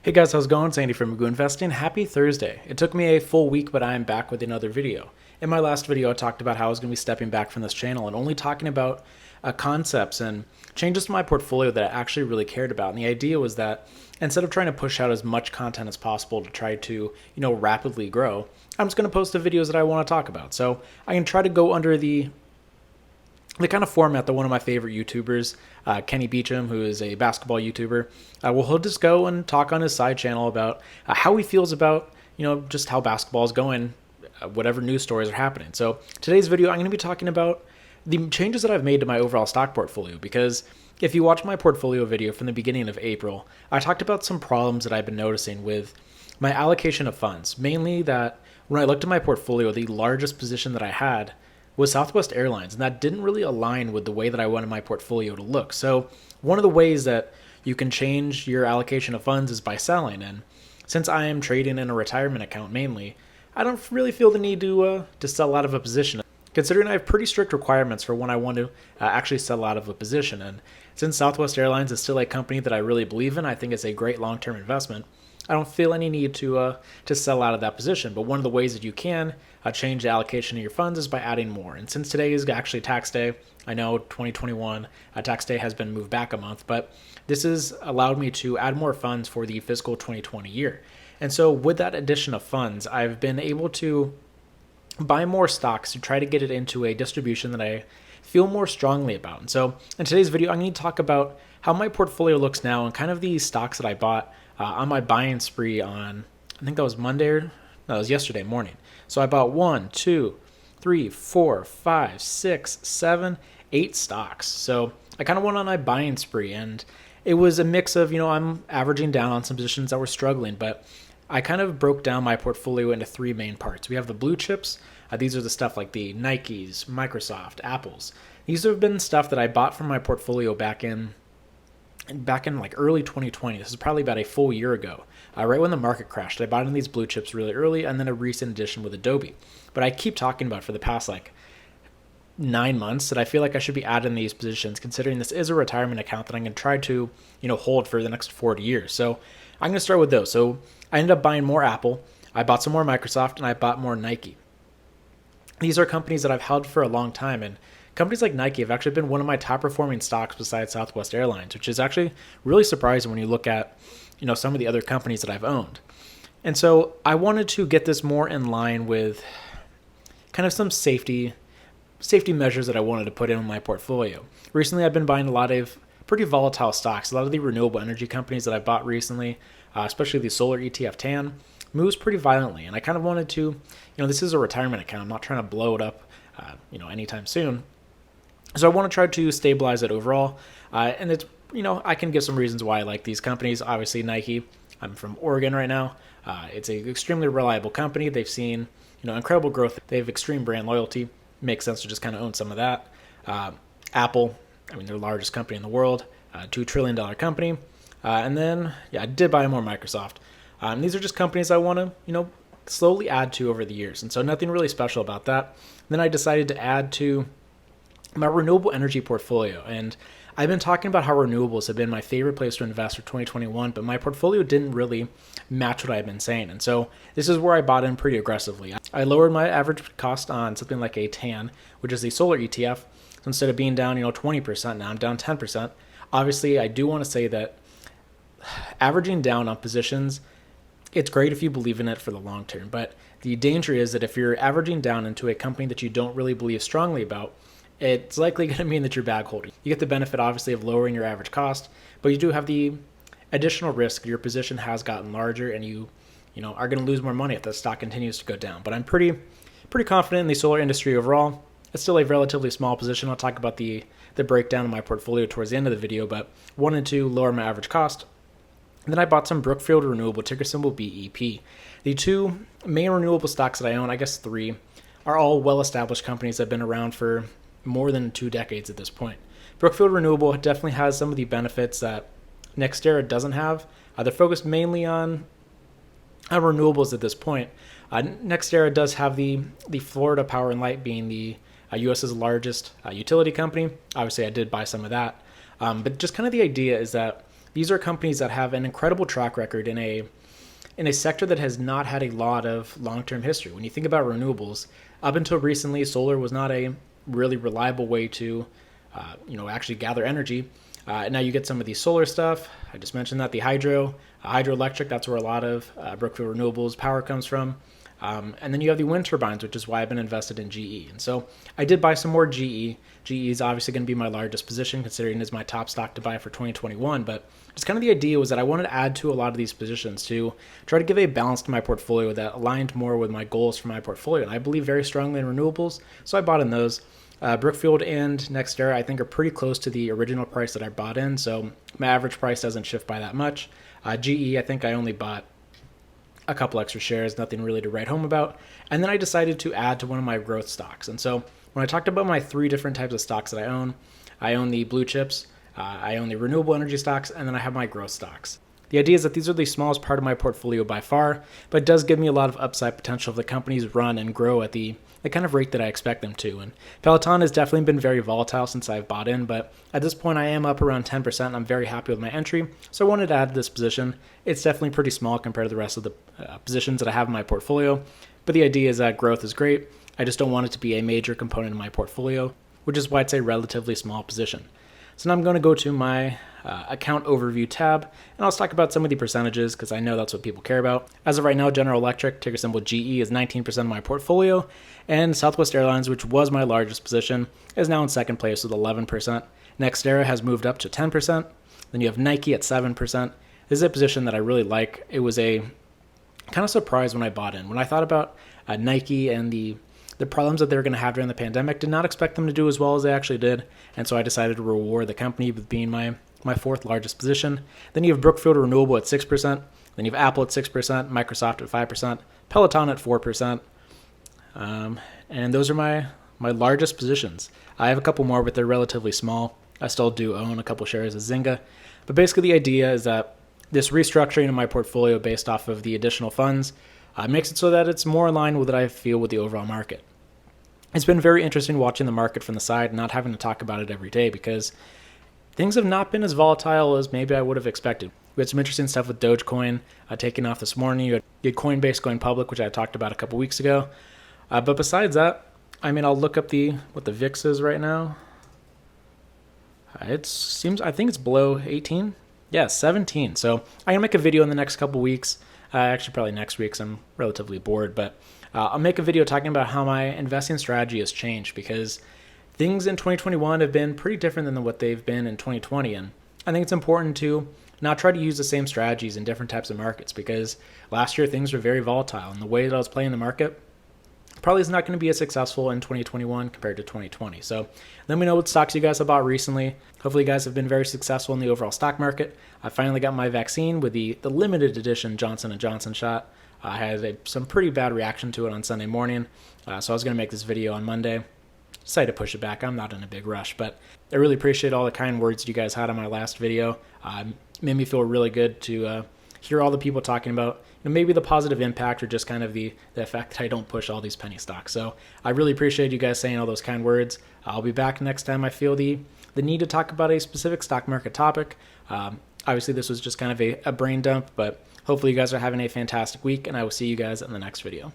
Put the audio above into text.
Hey guys, how's it going? It's Andy from Magoo Investing. Happy Thursday. It took me a full week, but I am back with another video. In my last video, I talked about how I was going to be stepping back from this channel and only talking about concepts and changes to my portfolio that I actually really cared about. And the idea was that instead of trying to push out as much content as possible to try to, rapidly grow, I'm just going to post the videos that I want to talk about. So I can try to go under the kind of format that one of my favorite YouTubers, Kenny Beecham, who is a basketball YouTuber, he'll just go and talk on his side channel about how he feels about, just how basketball is going, whatever news stories are happening. So today's video, I'm going to be talking about the changes that I've made to my overall stock portfolio, because if you watch my portfolio video from the beginning of April, I talked about some problems that I've been noticing with my allocation of funds, mainly that when I looked at my portfolio, the largest position that I had was Southwest Airlines, and that didn't really align with the way that I wanted my portfolio to look. So one of the ways that you can change your allocation of funds is by selling, and since I am trading in a retirement account mainly, I don't really feel the need to sell out of a position, considering I have pretty strict requirements for when I want to actually sell out of a position. And since Southwest Airlines is still a company that I really believe in, I think it's a great long-term investment, I don't feel any need to sell out of that position. But one of the ways that you can change the allocation of your funds is by adding more. And since today is actually tax day, I know 2021 tax day has been moved back a month, but this has allowed me to add more funds for the fiscal 2020 year. And so with that addition of funds, I've been able to buy more stocks to try to get it into a distribution that I feel more strongly about. And so in today's video, I'm going to talk about how my portfolio looks now and kind of the stocks that I bought on my buying spree on, I think that was Monday, no, it was yesterday morning. So I bought 1, 2, 3, 4, 5, 6, 7, 8 stocks. So I kind of went on my buying spree, and it was a mix of, I'm averaging down on some positions that were struggling, but I kind of broke down my portfolio into three main parts. We have the blue chips. These are the stuff like the Nikes, Microsoft, Apples. These have been stuff that I bought from my portfolio back in like early 2020. This is probably about a full year ago, right when the market crashed. I bought in these blue chips really early, and then a recent addition with Adobe. But I keep talking about for the past 9 months that I feel like I should be adding these positions, considering this is a retirement account that I'm going to try to hold for the next 40 years. So I'm going to start with those. So I ended up buying more Apple, I bought some more Microsoft, and I bought more Nike. These are companies that I've held for a long time, and companies like Nike have actually been one of my top performing stocks besides Southwest Airlines, which is actually really surprising when you look at, some of the other companies that I've owned. And so I wanted to get this more in line with kind of some safety measures that I wanted to put in my portfolio. Recently, I've been buying a lot of pretty volatile stocks. A lot of the renewable energy companies that I bought recently, especially the solar ETF TAN, moves pretty violently. And I kind of wanted to, this is a retirement account. I'm not trying to blow it up, anytime soon. So I want to try to stabilize it overall. And it's, I can give some reasons why I like these companies. Obviously, Nike, I'm from Oregon right now. It's an extremely reliable company. They've seen, incredible growth. They have extreme brand loyalty. Makes sense to just kind of own some of that. Apple, they're the largest company in the world, $2 trillion company. And then, I did buy more Microsoft. These are just companies I want to, slowly add to over the years. And so nothing really special about that. Then I decided to add to my renewable energy portfolio. And I've been talking about how renewables have been my favorite place to invest for 2021, but my portfolio didn't really match what I've been saying. And so this is where I bought in pretty aggressively. I lowered my average cost on something like a TAN, which is the solar ETF. So instead of being down, 20%, now I'm down 10%. Obviously, I do want to say that averaging down on positions, it's great if you believe in it for the long term. But the danger is that if you're averaging down into a company that you don't really believe strongly about, it's likely going to mean that you're bag holding. You get the benefit, obviously, of lowering your average cost, but you do have the additional risk. Your position has gotten larger, and you are going to lose more money if the stock continues to go down. But I'm pretty confident in the solar industry overall. It's still a relatively small position. I'll talk about the breakdown of my portfolio towards the end of the video, but wanted to lower my average cost. And then I bought some Brookfield Renewable, ticker symbol BEP. The two main renewable stocks that I own, I guess three, are all well-established companies that have been around for more than 2 decades at this point. Brookfield Renewable definitely has some of the benefits that NextEra doesn't have. They're focused mainly on renewables at this point. NextEra does have the Florida Power and Light being the U.S.'s largest utility company. Obviously, I did buy some of that. But just kind of the idea is that these are companies that have an incredible track record in a sector that has not had a lot of long-term history. When you think about renewables, up until recently, solar was not a really reliable way to, actually gather energy. Now you get some of the solar stuff. I just mentioned that the hydroelectric, that's where a lot of Brookfield Renewables power comes from. And then you have the wind turbines, which is why I've been invested in GE. And so I did buy some more GE. GE is obviously going to be my largest position, considering it is my top stock to buy for 2021. But just kind of the idea was that I wanted to add to a lot of these positions to try to give a balance to my portfolio that aligned more with my goals for my portfolio. And I believe very strongly in renewables, so I bought in those. Brookfield and NextEra, I think, are pretty close to the original price that I bought in, so my average price doesn't shift by that much. GE, I think I only bought a couple extra shares, nothing really to write home about. And then I decided to add to one of my growth stocks. And so when I talked about my 3 different types of stocks that I own the blue chips, I own the renewable energy stocks, and then I have my growth stocks. The idea is that these are the smallest part of my portfolio by far, but it does give me a lot of upside potential if the companies run and grow at the kind of rate that I expect them to. And Peloton has definitely been very volatile since I've bought in, but at this point I am up around 10%. And I'm very happy with my entry, so I wanted to add to this position. It's definitely pretty small compared to the rest of the positions that I have in my portfolio, but the idea is that growth is great. I just don't want it to be a major component of my portfolio, which is why it's a relatively small position. So now I'm going to go to my account overview tab, and I'll talk about some of the percentages because I know that's what people care about. As of right now, General Electric, ticker symbol GE, is 19% of my portfolio, and Southwest Airlines, which was my largest position, is now in second place with 11%. NextEra has moved up to 10%. Then you have Nike at 7%. This is a position that I really like. It was a kind of surprise when I bought in. When I thought about Nike and the problems that they were going to have during the pandemic, did not expect them to do as well as they actually did, and so I decided to reward the company with being my 4th largest position. Then you have Brookfield Renewable at 6%, then you have Apple at 6%, Microsoft at 5%, Peloton at 4%, and those are my largest positions. I have a couple more, but they're relatively small. I still do own a couple shares of Zynga, but basically the idea is that this restructuring of my portfolio based off of the additional funds makes it so that it's more in line with what I feel with the overall market. It's been very interesting watching the market from the side and not having to talk about it every day because things have not been as volatile as maybe I would have expected. We had some interesting stuff with Dogecoin taking off this morning. You had Coinbase going public, which I talked about a couple weeks ago. But besides that, I mean, I'll look up what the VIX is right now. I think it's below 18. Yeah, 17. So I'm going to make a video in the next couple weeks. Actually, probably next week because I'm relatively bored. But I'll make a video talking about how my investing strategy has changed because things in 2021 have been pretty different than what they've been in 2020. And I think it's important to not try to use the same strategies in different types of markets because last year things were very volatile. And the way that I was playing the market probably is not going to be as successful in 2021 compared to 2020. So let me know what stocks you guys have bought recently. Hopefully you guys have been very successful in the overall stock market. I finally got my vaccine with the limited edition Johnson & Johnson shot. I had some pretty bad reaction to it on Sunday morning, so I was going to make this video on Monday. Decided to push it back. I'm not in a big rush, but I really appreciate all the kind words you guys had on my last video. Made me feel really good to hear all the people talking about maybe the positive impact or just kind of the fact that I don't push all these penny stocks. So I really appreciate you guys saying all those kind words. I'll be back next time I feel the need to talk about a specific stock market topic. Obviously, this was just kind of a brain dump, but hopefully you guys are having a fantastic week, and I will see you guys in the next video.